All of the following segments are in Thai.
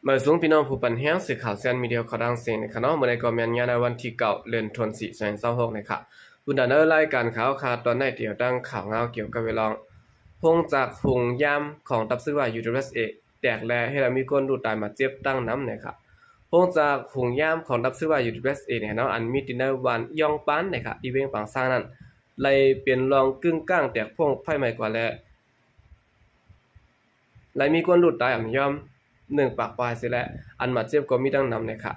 มาสูงพี่น้องผู้ปันแห้งสื่อข่าวเซียนมีเดียข่าวดังเสียงในคณะเมื่อในกอมยันยาในวันที่9เดือนธันวาคม2026นะครับบุญดาเนอร์รายการข่าวคาตอนในเดียวดังข่าวเงาเกี่ยวกับเวลาพงจากหุงยามของตับซื้อว่า USA แตกแลให้เรามีคนดูตายมาเจ็บตั้งน้ำนะครับพงจากหุงยามของตับซื้อว่า USA เนี่ยเนาะอันมีตินวันยองปันนะครับอีเวงปังสร้างนั้นเลยเปลี่ยนรองกึ่งก้างแตกพงไฟใหม่กว่าแล้วเลยมีคนดูตายอ่ำยอม1 ปากปลายเสียแล้วอันมาเจ็บก็มีดังนำนะครับ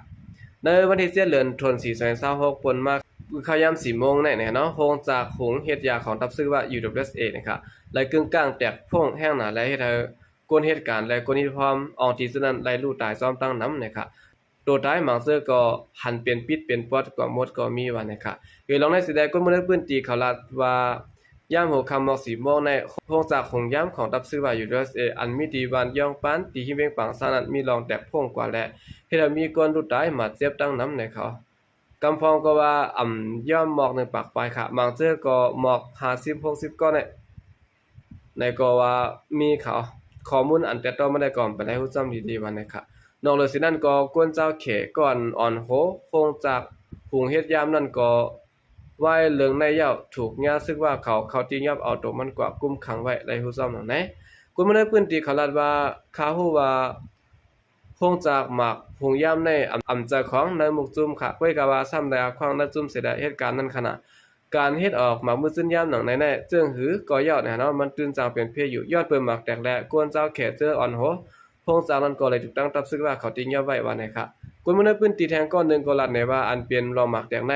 ในวันที่7เดือนธันวาคม2026ปนมาข้าวยาม4 โมงเนี่ยเนาะโฮงจากหุงเฮ็ดยาของตับซื้อว่า USA นะครับและกึ่งกลางแตกพ่งแห้งหนาและเฮ็ดให้กวนเหตุการณ์และกวนที่พร้อมออกที่สุนั้นไล่ลู่ตายซ้อมตั้งนำนะครับตัวท้ายหมังเสื้อก็หันเป็นปิดเป็นปอดก็หมดก็มีว่านะครับคือลองในสิได้คนมื้อปื้นตีเขาลาดว่ายามหัวค่ำมอก4 โมงในโฮงจากหุงยามของตับซื้อว่า USA อันมีดีวันย่องปานตีที่เวียงปังซานั้นมีรองแตกพ่งกว่าและเฮ็ดให้มีคนรู้ตายมาเจ็บตั้งนำในเขากำพองก็ว่าย่อมหมอก1 ปากปลายค่ะบางเจ้อก็หมอก50 60ก็ในก็ว่ามีเขาข้อมูลอันแต่ต้องไม่ได้ก่อนไปได้ฮู้จำดีๆวันนะครับนอกเลยสินั่นก็กวนเจ้าเขก่อนอ่อนโหคงจากหุงเฮ็ดยามนั่นก็ไว้เรื่องในเหย้าถูกญาซึ่งว่าเขาที่ยับเอาตัวมันกว่ากุมขังไว้ได้ฮู้จำนั่นแหละกุมได้ปืนตีเขาลาดว่าเขาฮู้ว่าคงจากหมากหุงยามในใจของในมุกจุ่มค่ะก้วยกะว่าซ้ำได้ควางในจุ่มเสียได้เหตุการณ์นั้นขณะการเฮ็ดออกหมากมือซึนยามหนังในๆเจิ้งหือก็ยอดเนาะมันตื่นจางเป็นเพอยู่ยอดเปิ้นหมากแตกและกวนเจ้าแขเจออ่อนโหพงจากนั้นก็เลยถูกตั้งตับซึกว่าเขาติงยาไว้ว่าไหนค่ะกวนมันได้ปืนตีแทงก้อนนึงก็ลัดในว่าอันเปลี่ยนรอหมากแตกใน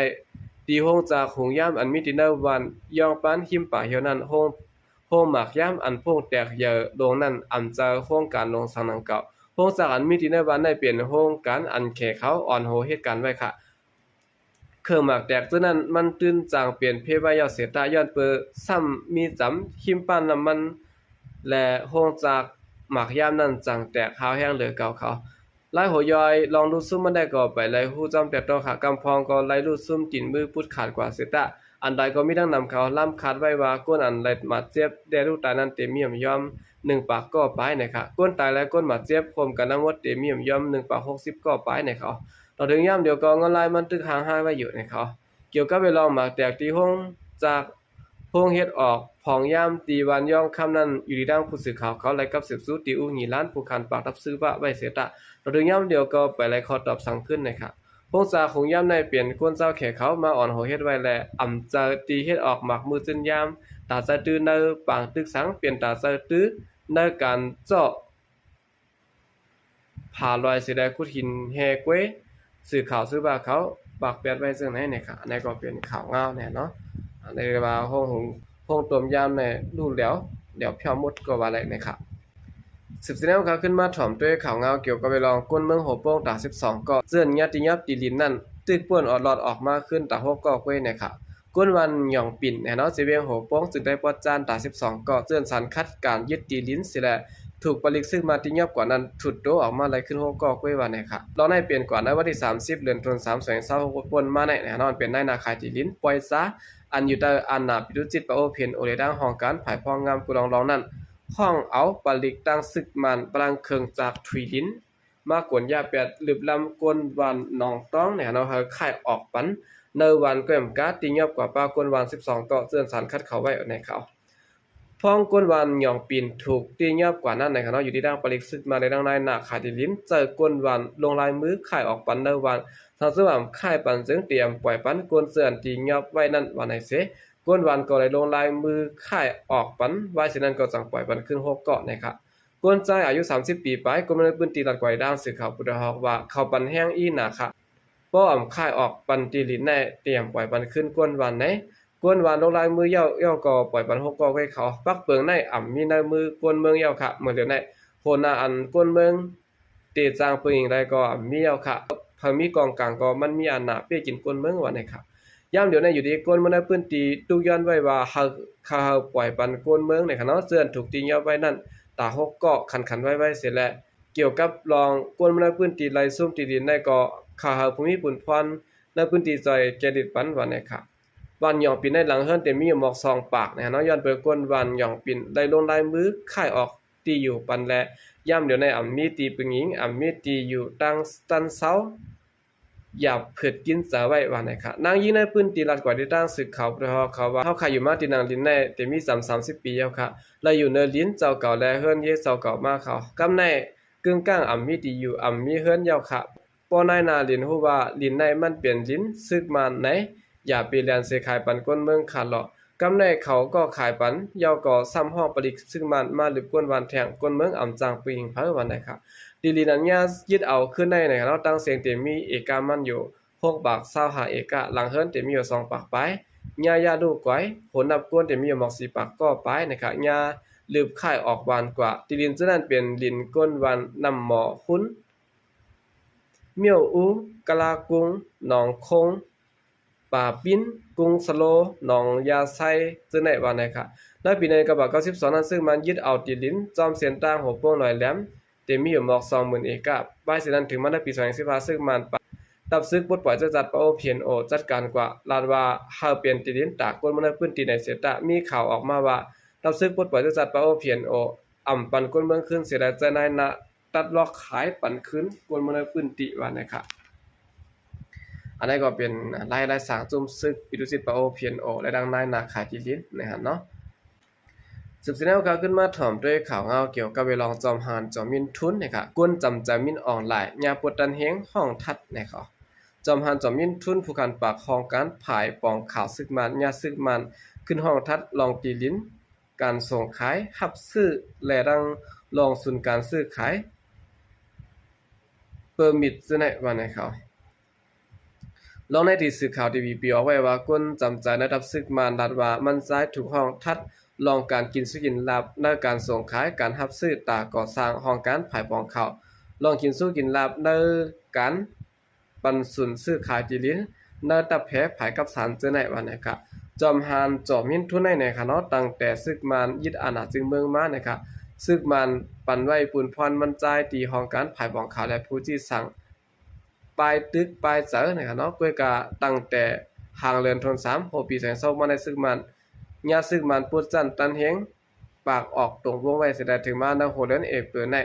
ตีโฮงจากหุงยามอันมีตินวันยองปานหิมป่าเหี่ยวนั้นโฮงหมากยามอันพงแตกเยอะโดงนั้นอันจะโครงการลงสังนังเก่าโฮงจากอันมีตินวันได้เปลี่ยนโฮงการอันแขเขาอ่อนโหเหตุการณ์ไว้ค่ะ เครื่องหมากแตกตัวนั้นมันตื่นจางเปลี่ยนเพศว่ายอดเสียตาย้อนเปอซ้ำมีจำหิมปานน้ำมันและโฮงจากหมากยามนั้นจางแตกขาวแห้งเหลือเก่าเขาไล่หัวยอยลองดูซุ่มมันได้ก็ไปไล่ฮู้จำแต่ต้องขากำพองก็ไล่รูดซุ่มกินมือพุดขาดกว่าเสียตาอันใดก็มีดังนำเขาล่ำขาดไว้ว่าก้นอันไล่มาเจ็บแดรูตายนั้นเต็มเมียมยอม1 ปากก็ไปนะครับก้นตายและก้นมาเจ็บพรมกันน้ำมดเต็มเมียมยอม1 ปาก60ก็ไปในเขาต่อถึงย่ำเดียวก็เงินลายมันตึกหางหายไว้อยู่ในเขาเกี่ยวกับเวลาหมากแตกที่ห้องจากห้องเฮ็ดออกผองย่ำตีวันย่องคำนั้นอยู่ดีดังผู้สื่อข่าวเขาไล่กับสืบสู้ติวหีล้านผู้คันปากรับซื้อว่าไว้เสียตะต่อถึงย่ำเดียวก็ไปไล่ขอตอบสั่งขึ้นนะครับพงจากของย่ำในเปลี่ยนก้นเจ้าแขกเขามาอ่อนหัวเฮ็ดไว้แลจะตีเฮ็ดออกหมากมือจึนย่ำตาใจตื้อในปางตึกสังเปลี่ยนตาใจตื้อในการเจาะผ่าลอยสิได้คุดหินแฮกเว้สื่อข่าวซื้อว่าเขาปากแปดไว้ซึ่งไหนเนี่ยค่ะในก็เป็นข่าวเงาแน่เนาะในว่าห้องต้มยำในรูแล้วเดี๋ยวเพียวหมดก็ว่าอะไรนะครับสืบเสนอข่าวขึ้นมาถ่อมด้วยข่าวเงาเกี่ยวกับไปลองก้นเมืองโหโป้งตา12ก็เสื่อนยัดติยับตีลินนั่นตึกป่วนออดหลอดออกมาขึ้นตา6ก็เว้เนี่ยค่ะก้นวันหย่องปิ่นแน่เนาะสิเวียงโหโป้งจึงได้ปอดจานตา12ก็เสื่อนสันคัดการยึดตีลิ้นสิแล ถูกปลิกซึ่งมาที่ยับกว่านั้นถุดโตออกมาไหลขึ้นโฮกอกไว้ว่าเนี่ยค่ะเราได้เปลี่ยนกว่าในวันที่30เดือนธันวาคม2026ปนมาในแน่นอนเป็นในนาคายที่ลิ้นปล่อยซะอันอยู่ใต้อันนาปิดุจิตปะโอเพียนโอเลดังห้องการผายพองงามกุลองนั้นห้องเอาปลิกตั้งซึกมันปรังเคืองจากทวีลิ้นมากวนยาแปดหลืบลำกวนวันหนองต้องเนี่ยเนาะค่ายออกปันในวันก็ยมกาติยับกว่าปากวนวัน12ก็เสื่อนสารคัดเขาไว้ในเขาพ้องก้นวันหย่องปีนถูกตียับกว่านั้นในคณะอยู่ที่ดังปลิกซึกมาในดังในหนักขาดิลิ้นเจอก้นวันลงลายมือข่ายออกปันในวันทางสว่างข่ายปันซึ่งเตรียมปล่อยปันก้นเสื่อนตียับไว้นั่นวันไหนเสก้นวันก็เลยลงลายมือข่ายออกปันไว้ฉะนั้นก็สั่งปล่อยปันขึ้น6เกาะนะครับก้นใจอายุ30 ปีไปก้นมันปืนตีตัดกว่าด้านสื่อข่าวพุทธฮอกว่าเขาปันแห้งอีหนาค่ะป้อมข่ายออกปันตีลิ้นในเตรียมปล่อยปันขึ้นก้นวันไหนกวนวานลงลายมือเย่าก็ปล่อยปัน6ก็ไว้เขาปักเปิงในมีในมือกวนเมืองเย่าค่ะเหมือนเดี๋ยวในโหนาอันกวนเมืองเตจางเปิงอย่างไรก็มีเย่าค่ะพอมีกองกลางก็มันมีอันหนาเปี้ยกินกวนเมืองว่าไหนค่ะย่ำเดี๋ยวในอยู่ดีกวนมันได้ปื้นตีตุกย้อนไว้ว่าเฮาปล่อยปันกวนเมืองในคณะเสื่อนถูกตีเย่าไว้นั่นตา6ก็ขันไว้เสร็จแล้วเกี่ยวกับรองกวนมันได้ปื้นตีไล่ซุ่มตีดินในก็เฮาภูมิปุ่นพรในปื้นตีจอยแกดิดปันว่าไหนค่ะวันหย่องปินในหลังเฮิรนเต็มมีหมอก2 ปากนะเนาะย้อนเปิดก้นวันหย่องปินได้ลงลายมือค่ายออกตีอยู่ปันและ ย่ำเดี๋ยวในอ่ำมีตีปึงหญิงอ่ำมีตีอยู่ตั้งตันเซาอย่าเผิดกินสาไว้ว่าไหนค่ะนางยิงในปืนตีลัดกว่าที่ตั้งศึกเขาเพราะเขาว่าเขาขายอยู่มาตีนางลิ้นในแต่มี30ปีแล้วค่ะและอยู่ในลิ้นเจ้าเก่าและเฮิรนเยเจ้าเก่ามาเขากำในกึ่งกลางอ่ำมีตีอยู่อ่ำมีเฮิรนยาวค่ะป้อนายนาลิ้นฮู้ว่าลิ้นในมันเปลี่ยนลิ้นซึกมาไหนอย่าไปเรียนเสขายปันก้นเมืองขาดหรอกกำในเขาก็ขายปันยาวก่อซ้ำห้องปลิกซึ่งมันมาหรือก้นวันแทงก้นเมืองอ่ำจางปิงเพิ่นวันไหนค่ะดีลีนั้นเนี่ยยึดเอาขึ้นได้ในเราตั้งเสียงเต็มมีเอกามันอยู่6ปาก25เอกะหลังเฮิรนเต็มมีอยู่2ปากไปญายาดูก้อยผลนับกวนเต็มมีอยู่หมอก4ปากก็ไปนะครับญาลืบค่ายออกวานกว่าดีลินจะนั้นเป็นลินก้นวันนำหมอคุ้นเมียวอูกะลากุงหนองคงป่าปิ้นกรุงสโลหนองยาไซจึงได้ว่านะครับในปีในกระบะ92นั้นซึ่งมันยึดเอาดีลินจอมเสียนต่างหัวโป้งหน่อยแหลมเต็มมีอยู่หมอก 20,000 เอกะป้ายสินั้นถึงมาในปี2015ซึ่งมันตับซึกปลดปล่อยจะจัดปะโอเพียนโอจัดการกว่าลาดว่าเฮาเปลี่ยนติดินตากก้นมันในพื้นที่ในเสตะมีข่าวออกมาว่าตับซึกปลดปล่อยจะจัดปะโอเพียนโออ่ำปันก้นเมืองขึ้นเสียดายใจนายนะตัดล็อกขายปันขึ้นก้นมันในพื้นที่ว่านะครับอันนี้ก็เป็นรายสร้างจุ่มซึกปิดุสิตปะโอเพียนโอและดังนายนาขายติดินนะครับเนาะสืบเสนอข่าวขึ้นมาถ่อมด้วยข่าวเงาเกี่ยวกับเวลองจอมหานจอมมินทุนนะครับกวนจำจามินออนไลน์ยาปวดตันเฮงห้องทัดนะครับจอมหานจอมมินทุนผู้การปากคองการผายปองข่าวซึกมันยาซึกมันขึ้นห้องทัดลองตีลิ้นการส่งขายหับซื้อและดังลองศูนย์การซื้อขายเปอร์มิทซึ่งในวันไหนเขาลองในที่สื่อข่าวทีวีปีออกไว้ว่ากวนจำใจระดับซึกมันดัดว่ามันซ้ายถูกห้องทัดลองการกินสุกินลับในการส่งขายการหับซื้อตาก่อสร้างห้องการผายปองเขาลองกินสู้กินลับในการปันสุนซื้อขายจีลินในตับแผลผายกับสารเจอในวันนะครับจอมหานจอมมินทุนในค่ะเนาะตั้งแต่ซึกมันยึดอาณาจึงเมืองมานะครับซึกมันปันไว้ปุนพรมันใจายตีห้องการผายปองเขาและผู้ที่สั่งปลายตึกปลายเสอนะครับเนาะก้วยกาตั้งแต่หางเรือนทน3 6 ปี2020มาในซึกมันยาซึกมันปุดจันตันเฮงปากออกตรงวงไว้เสียดายถึงมาในโหเดือนเอกเปิดใน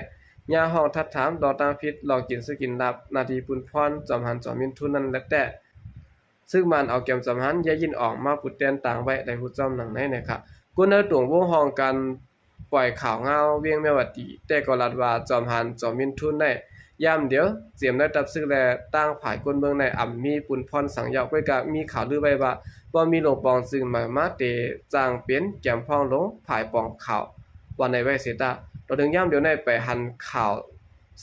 ยาห้องทัดถามดอกตางพิษลองกินซึกินลับนาทีปุนพรจอมหันจอมมินทุนนั้นและแต่ซึ่งมันเอาเกมจอมหันยายินออกมาปุดแตนต่างไว้ในผู้จอมหนังในนะครับกุนเนอตรงวงห้องกันปล่อยข่าวเงาเวียงแมวดีแต่ก็ลัดว่าจอมหันจอมมินทุนได้ยามเดียวเจียมได้ตับซึกแลตั้งผายก้นเมืองในอ่ำมีปุนพรสังยาวก้วยกะมีข่าวลือไว้ว่าบ่มีหลวงปองซึ่งมาเตจางเป็นแก้มพองลงผายปองข่าววันในไว้เสตาเราถึงยามเดียวในไปหันข่าว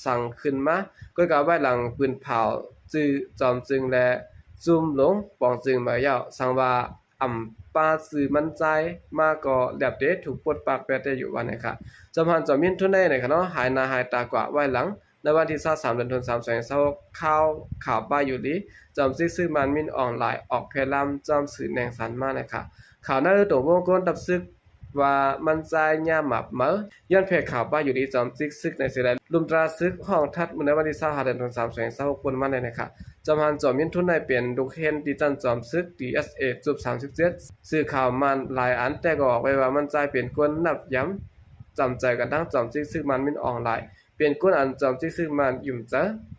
สั่งขึ้นมาก้วยกะไว้หลังปืนเผาจื้อจอมจึงและซุ่มลงปองจึงมายาวสังว่าอ่ำปาสื่อมันใจมาก็แลบเดถูกปลดปากแปแต่อยู่วันไหนค่ะจอมหันจอมมินทุนได้เนาะหายหน้าหายตากว่าไว้หลังในวันที่23เดือนธันวาคม2026ข่าวป้ายอยู่ดีจอมซื้อมันมินออนไลน์ออกเพลำจอมสื่อแนงสันมานะคะข่าวนั้นตัววงกลตับซึกว่ามันใจย่าหมับเมย้อนเพจข่าวป้ายอยู่ดีจอมซึกในเสียดายลุมตราซึกห้องทัดเมื่อในวันที่25เดือนธันวาคม2026คนมาในนะคะจอมหันจอมมินทุนในเปลี่ยนดุกเฮนดิจันจอมซึก DSA 37สื่อข่าวมันหลายอันแต่ก็ออกไว้ว่ามันใจเปลี่ยนคนนับย้ำจำใจกันทั้งจอมซึกมันมินออนไลน์เปลี่ยนก้นอันจอมที่ซื้อมันยุ่มเ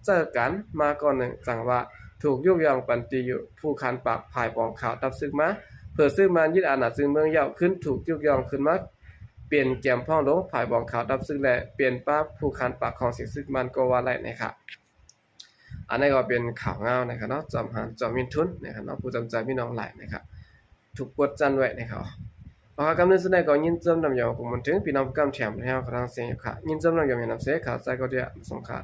จอกันมาก่อนหนึ่งจังว่าถูกยุกยองปันตีอยู่ผู้คันปากผายปองข่าวตับซึกมาเผื่อซื้อมันยึดอาณาจึงเมืองยาวขึ้นถูกยุกยองขึ้นมาเปลี่ยนแก้มพ่องลงผายปองข่าวตับซึกและเปลี่ยนป้าผู้คันปากของสิซึกมันก็ว่าไรนะครับอันนี้ก็เป็นข่าวเงานะครับเนาะจอมหานจอมมินทุนนะครับเนาะผู้จำใจพี่น้องหลายนะครับถูกกดจันไว้นะครับกำลังแสดงก็ยินจำนำยาวของมันถึงพี่น้องกำแถมแล้วกำลังเสียงค่ะยินจำนำยาวมีน้ำเสียค่ะใจก็เดียสงขา